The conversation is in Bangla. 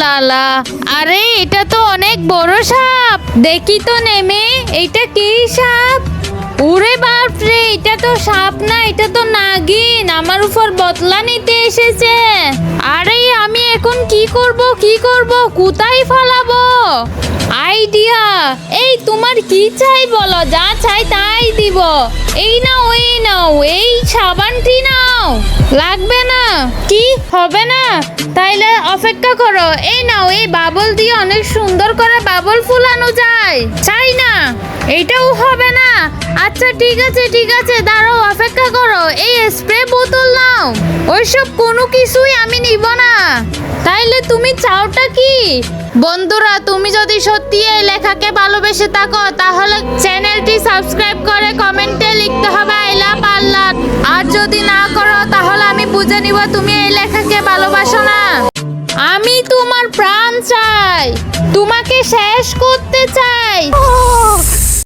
লালা, আরে এটা তো অনেক বড় সাপ। দেখি তো নেমে, এটা কি সাপ? ওরে বাপরে, এটা তো সাপ না, এটা তো নাগিন আমার উপর বদলা নিতে এসেছে। আরে আমি এখন কি করব, কোথায় ফালাবো? আইডিয়া! এই তোমার কি চাই বলো, যা চাই তাই দিব। এই নাও, এই সাবানটি নাও। লাগবে না? কি হবে না? তাইলে অপেক্ষা করো। এই নাও, এই বাবল দিয়ে অনেক সুন্দর করে বাবল ফুলানো যায়। চাই না? এইটাও হবে না? আচ্ছা ঠিক আছে, দাঁড়াও, অপেক্ষা করো। এই স্প্রে বোতল নাও। ওইসব কোনো কিছুই আমি নিব না। তাইলে তুমি চাওটা কি? বন্ধুরা, তুমি যদি সত্যি এই লেখাকে ভালোবেসে থাকো তাহলে চ্যানেলটি সাবস্ক্রাইব করে কমেন্টে লিখতে হবে আই লাভ আল্লাহ। আর যদি না করো তাহলে আমি বুঝে নিব তুমি এই লেখাকে ভালোবাসো না। আমি তোমার প্রাণ চাই, তোমাকে শেষ করতে চাই।